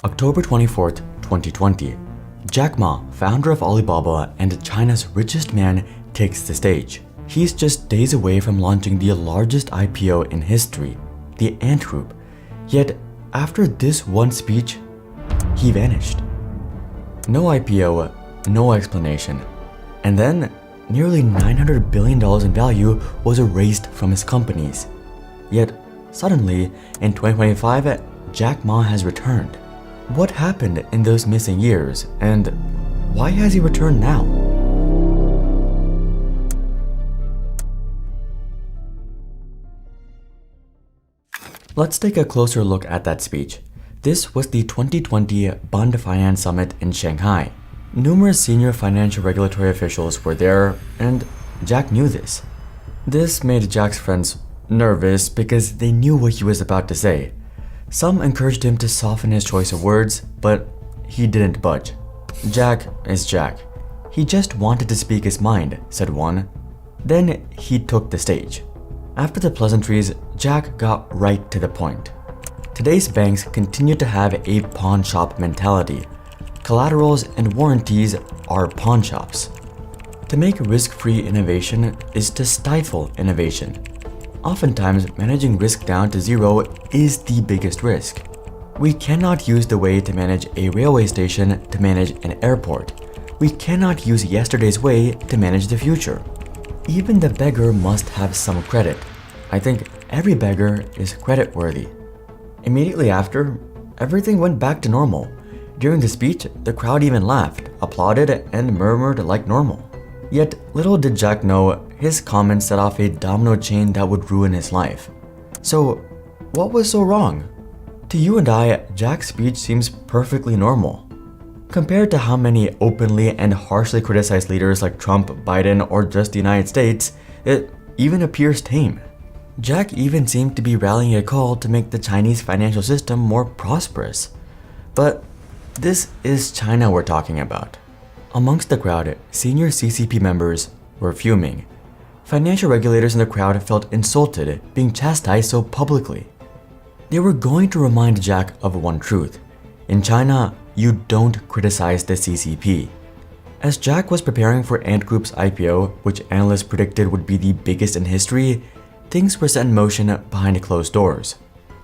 October 24th, 2020. Jack Ma, founder of Alibaba and China's richest man, takes the stage. He's just days away from launching the largest IPO in history, the Ant Group. Yet, after this one speech, he vanished. No IPO, no explanation. And then, nearly $900 billion in value was erased from his companies. Yet, suddenly, in 2025, Jack Ma has returned. What happened in those missing years, and why has he returned now? Let's take a closer look at that speech. This was the 2020 Bund Finance Summit in Shanghai. Numerous senior financial regulatory officials were there, and Jack knew this. This made Jack's friends nervous because they knew what he was about to say. Some encouraged him to soften his choice of words, but he didn't budge. Jack is Jack. He just wanted to speak his mind, said one. Then he took the stage. After the pleasantries, Jack got right to the point. Today's banks continue to have a pawn shop mentality. Collaterals and warranties are pawn shops. To make risk-free innovation is to stifle innovation. Oftentimes, managing risk down to zero is the biggest risk. We cannot use the way to manage a railway station to manage an airport. We cannot use yesterday's way to manage the future. Even the beggar must have some credit. I think every beggar is credit-worthy. Immediately after, everything went back to normal. During the speech, the crowd even laughed, applauded, and murmured like normal. Yet, little did Jack know, his comments set off a domino chain that would ruin his life. So, what was so wrong? To you and I, Jack's speech seems perfectly normal. Compared to how many openly and harshly criticized leaders like Trump, Biden, or just the United States, it even appears tame. Jack even seemed to be rallying a call to make the Chinese financial system more prosperous. But this is China we're talking about. Amongst the crowd, senior CCP members were fuming. Financial regulators in the crowd felt insulted being chastised so publicly. They were going to remind Jack of one truth. In China, you don't criticize the CCP. As Jack was preparing for Ant Group's IPO, which analysts predicted would be the biggest in history, things were set in motion behind closed doors.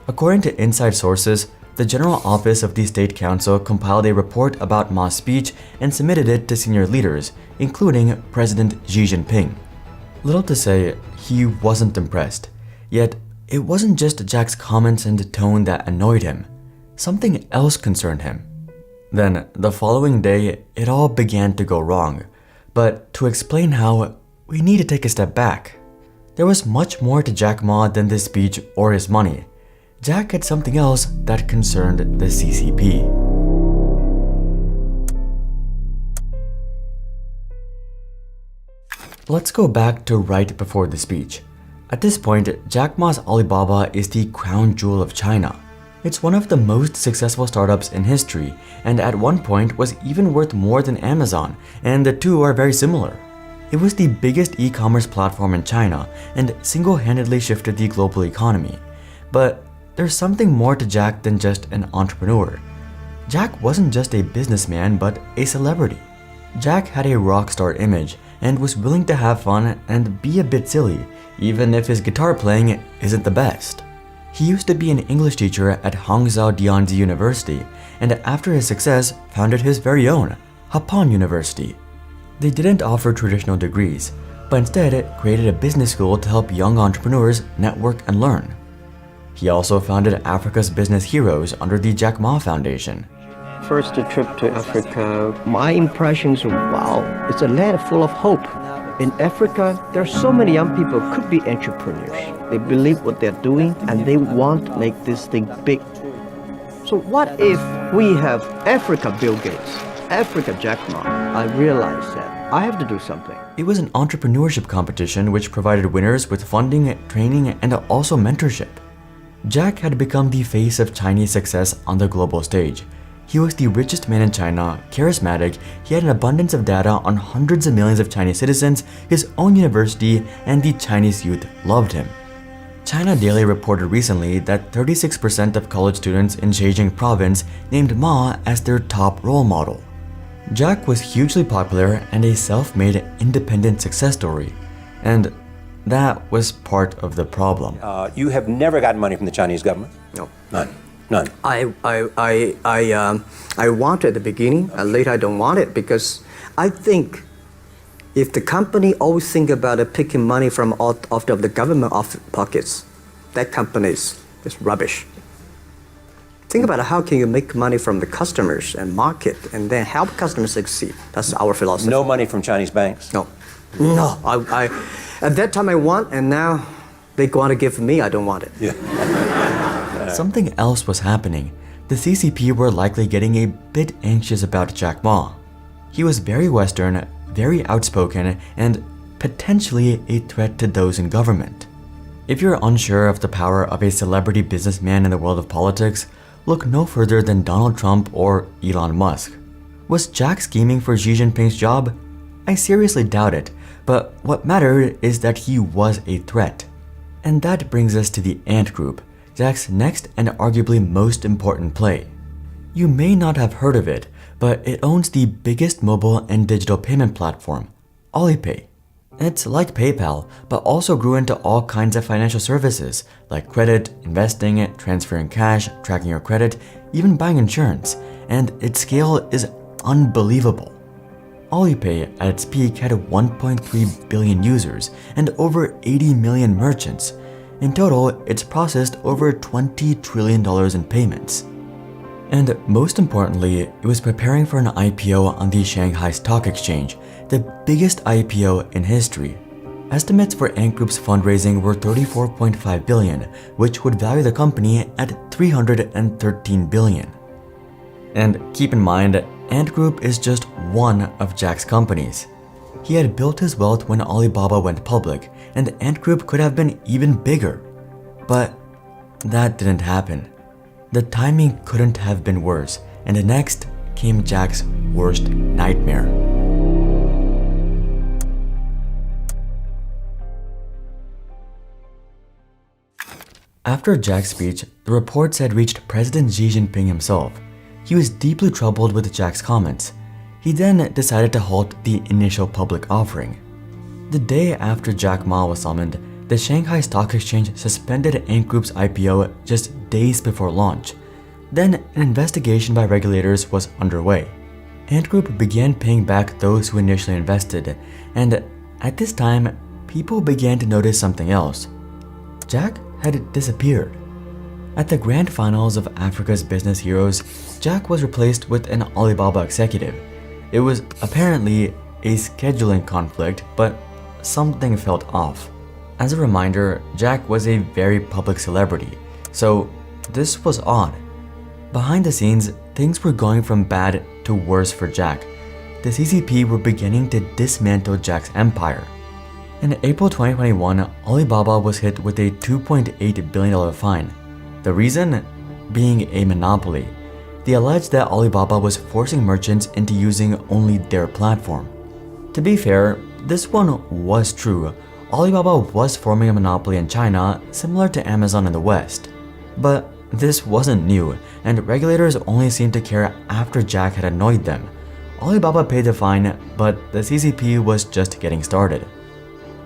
According to inside sources, the General Office of the State Council compiled a report about Ma's speech and submitted it to senior leaders, including President Xi Jinping. Little to say, he wasn't impressed. Yet, it wasn't just Jack's comments and tone that annoyed him. Something else concerned him. Then, the following day, it all began to go wrong. But to explain how, we need to take a step back. There was much more to Jack Ma than this speech or his money. Jack had something else that concerned the CCP. Let's go back to right before the speech. At this point, Jack Ma's Alibaba is the crown jewel of China. It's one of the most successful startups in history, and at one point was even worth more than Amazon, and the two are very similar. It was the biggest e-commerce platform in China and single-handedly shifted the global economy. But there's something more to Jack than just an entrepreneur. Jack wasn't just a businessman, but a celebrity. Jack had a rock star image and was willing to have fun and be a bit silly, even if his guitar playing isn't the best. He used to be an English teacher at Hangzhou Dianzi University, and after his success, founded his very own, Hapan University. They didn't offer traditional degrees, but instead created a business school to help young entrepreneurs network and learn. He also founded Africa's Business Heroes under the Jack Ma Foundation. First trip to Africa, my impressions were, wow, it's a land full of hope. In Africa, there are so many young people who could be entrepreneurs. They believe what they're doing and they want to make this thing big. So what if we have Africa Bill Gates, Africa Jack Ma? I realized that I have to do something. It was an entrepreneurship competition which provided winners with funding, training, and also mentorship. Jack had become the face of Chinese success on the global stage. He was the richest man in China, charismatic, he had an abundance of data on hundreds of millions of Chinese citizens, his own university, and the Chinese youth loved him. China Daily reported recently that 36% of college students in Zhejiang province named Ma as their top role model. Jack was hugely popular and a self-made independent success story, and that was part of the problem. You have never gotten money from the Chinese government? No. None. I want it at the beginning, and later I don't want it because I think if the company always think about picking money from out of the government pockets, that company is rubbish. Think about how can you make money from the customers and market and then help customers succeed. That's our philosophy. No money from Chinese banks? No. I at that time I want, and now they want to give me, I don't want it. Yeah. Something else was happening. The CCP were likely getting a bit anxious about Jack Ma. He was very Western, very outspoken, and potentially a threat to those in government. If you're unsure of the power of a celebrity businessman in the world of politics, look no further than Donald Trump or Elon Musk. Was Jack scheming for Xi Jinping's job? I seriously doubt it, but what mattered is that he was a threat. And that brings us to the Ant Group, Jack's next and arguably most important play. You may not have heard of it, but it owns the biggest mobile and digital payment platform, Alipay. It's like PayPal, but also grew into all kinds of financial services like credit, investing, transferring cash, tracking your credit, even buying insurance, and its scale is unbelievable. Alipay at its peak had 1.3 billion users and over 80 million merchants. In total, it's processed over $20 trillion in payments. And most importantly, it was preparing for an IPO on the Shanghai Stock Exchange, the biggest IPO in history. Estimates for Ant Group's fundraising were $34.5 billion, which would value the company at $313 billion. And keep in mind, Ant Group is just one of Jack's companies. He had built his wealth when Alibaba went public, and Ant Group could have been even bigger. But that didn't happen. The timing couldn't have been worse, and next came Jack's worst nightmare. After Jack's speech, the reports had reached President Xi Jinping himself. He was deeply troubled with Jack's comments. He then decided to halt the initial public offering. The day after Jack Ma was summoned, the Shanghai Stock Exchange suspended Ant Group's IPO just days before launch. Then an investigation by regulators was underway. Ant Group began paying back those who initially invested, and at this time, people began to notice something else. Jack had disappeared. At the grand finals of Africa's Business Heroes, Jack was replaced with an Alibaba executive. It was apparently a scheduling conflict, but something felt off. As a reminder, Jack was a very public celebrity, so this was odd. Behind the scenes, things were going from bad to worse for Jack. The CCP were beginning to dismantle Jack's empire. In April 2021, Alibaba was hit with a $2.8 billion fine. The reason? Being a monopoly. They alleged that Alibaba was forcing merchants into using only their platform. To be fair, this one was true. Alibaba was forming a monopoly in China, similar to Amazon in the West. But this wasn't new, and regulators only seemed to care after Jack had annoyed them. Alibaba paid the fine, but the CCP was just getting started.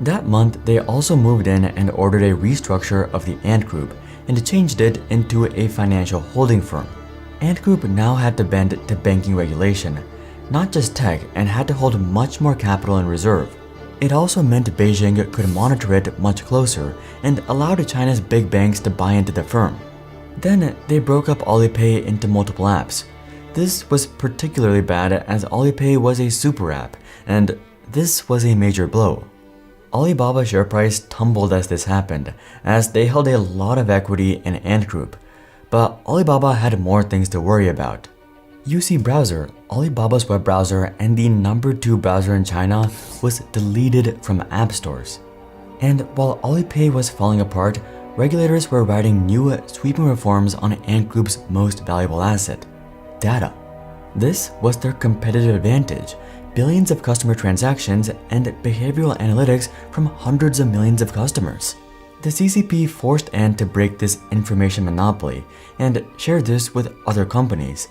That month, they also moved in and ordered a restructure of the Ant Group and changed it into a financial holding firm. Ant Group now had to bend to banking regulation, not just tech, and had to hold much more capital in reserve. It also meant Beijing could monitor it much closer and allowed China's big banks to buy into the firm. Then they broke up Alipay into multiple apps. This was particularly bad as Alipay was a super app, and this was a major blow. Alibaba share price tumbled as this happened, as they held a lot of equity in Ant Group. But Alibaba had more things to worry about. UC Browser, Alibaba's web browser and the number 2 browser in China, was deleted from app stores. And while Alipay was falling apart, regulators were writing new sweeping reforms on Ant Group's most valuable asset, data. This was their competitive advantage, billions of customer transactions and behavioral analytics from hundreds of millions of customers. The CCP forced Ant to break this information monopoly and share this with other companies.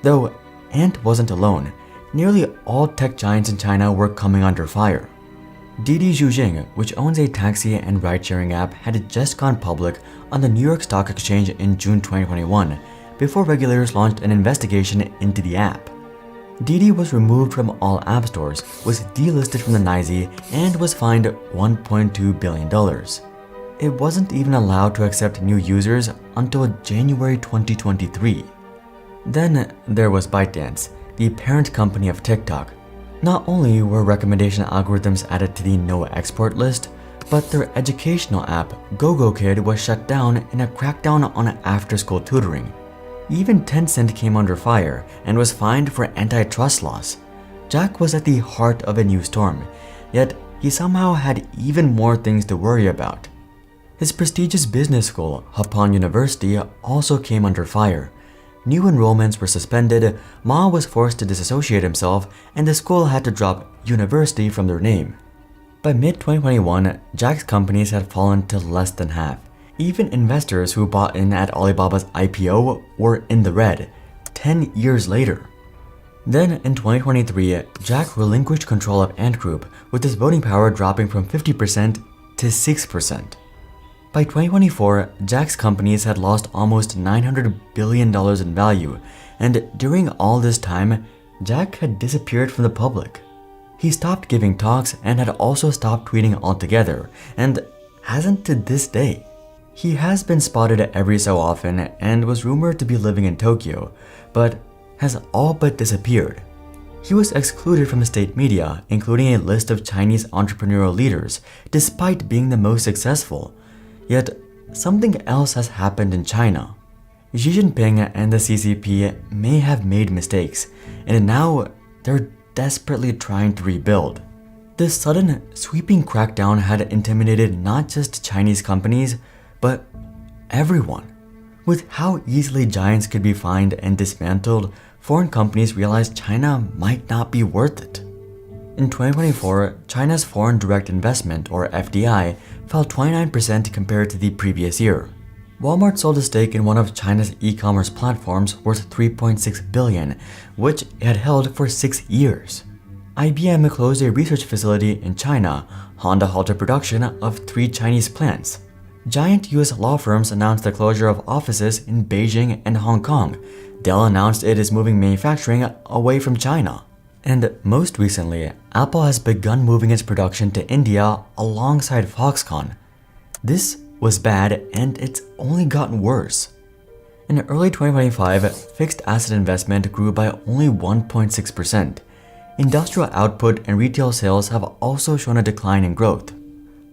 Though Ant wasn't alone, nearly all tech giants in China were coming under fire. Didi Chuxing, which owns a taxi and ride-sharing app, had just gone public on the New York Stock Exchange in June 2021 before regulators launched an investigation into the app. Didi was removed from all app stores, was delisted from the NYSE, and was fined $1.2 billion. It wasn't even allowed to accept new users until January 2023. Then there was ByteDance, the parent company of TikTok. Not only were recommendation algorithms added to the no export list, but their educational app, GoGoKid, was shut down in a crackdown on after-school tutoring. Even Tencent came under fire and was fined for antitrust laws. Jack was at the heart of a new storm, yet he somehow had even more things to worry about. His prestigious business school, Hapon University, also came under fire. New enrollments were suspended, Ma was forced to disassociate himself, and the school had to drop university from their name. By mid-2021, Jack's companies had fallen to less than half. Even investors who bought in at Alibaba's IPO were in the red, 10 years later. Then in 2023, Jack relinquished control of Ant Group, with his voting power dropping from 50% to 6%. By 2024, Jack's companies had lost almost $900 billion in value, and during all this time, Jack had disappeared from the public. He stopped giving talks and had also stopped tweeting altogether, and hasn't to this day. He has been spotted every so often and was rumored to be living in Tokyo, but has all but disappeared. He was excluded from the state media, including a list of Chinese entrepreneurial leaders, despite being the most successful. Yet, something else has happened in China. Xi Jinping and the CCP may have made mistakes, and now they're desperately trying to rebuild. This sudden, sweeping crackdown had intimidated not just Chinese companies, but everyone. With how easily giants could be fined and dismantled, foreign companies realized China might not be worth it. In 2024, China's foreign direct investment, or FDI, fell 29% compared to the previous year. Walmart sold a stake in one of China's e-commerce platforms worth $3.6 billion, which it had held for 6 years. IBM closed a research facility in China. Honda halted production of 3 Chinese plants. Giant US law firms announced the closure of offices in Beijing and Hong Kong. Dell announced it is moving manufacturing away from China. And most recently, Apple has begun moving its production to India alongside Foxconn. This was bad, and it's only gotten worse. In early 2025, fixed asset investment grew by only 1.6%. Industrial output and retail sales have also shown a decline in growth.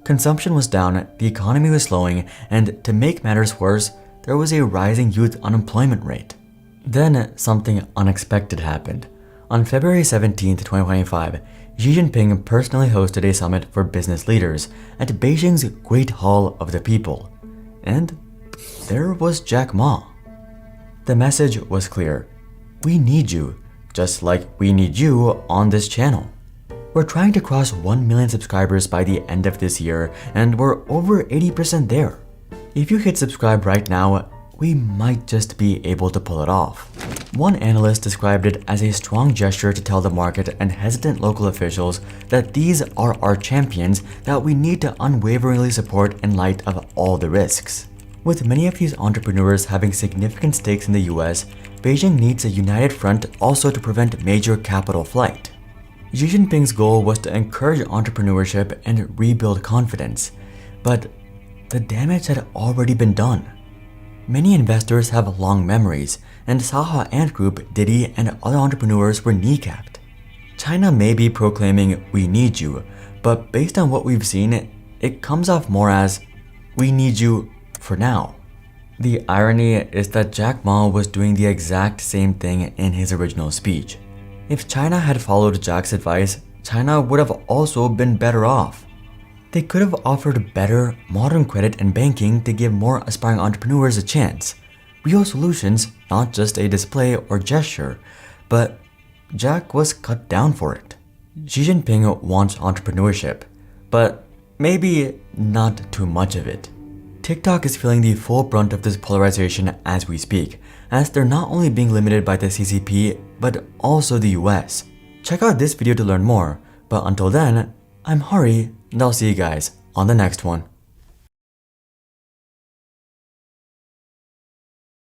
Consumption was down, the economy was slowing, and to make matters worse, there was a rising youth unemployment rate. Then something unexpected happened. On February 17, 2025, Xi Jinping personally hosted a summit for business leaders at Beijing's Great Hall of the People. And there was Jack Ma. The message was clear. We need you, just like we need you on this channel. We're trying to cross 1 million subscribers by the end of this year, and we're over 80% there. If you hit subscribe right now, we might just be able to pull it off. One analyst described it as a strong gesture to tell the market and hesitant local officials that these are our champions that we need to unwaveringly support in light of all the risks. With many of these entrepreneurs having significant stakes in the US, Beijing needs a united front also to prevent major capital flight. Xi Jinping's goal was to encourage entrepreneurship and rebuild confidence, but the damage had already been done. Many investors have long memories, and saw how Ant Group, Didi, and other entrepreneurs were kneecapped. China may be proclaiming, "We need you," but based on what we've seen, it comes off more as, "We need you for now." The irony is that Jack Ma was doing the exact same thing in his original speech. If China had followed Jack's advice, China would have also been better off. They could have offered better, modern credit and banking to give more aspiring entrepreneurs a chance. Real solutions, not just a display or gesture, but Jack was cut down for it. Xi Jinping wants entrepreneurship, but maybe not too much of it. TikTok is feeling the full brunt of this polarization as we speak, as they're not only being limited by the CCP, but also the US. Check out this video to learn more, but until then, I'm Hari, and I'll see you guys on the next one.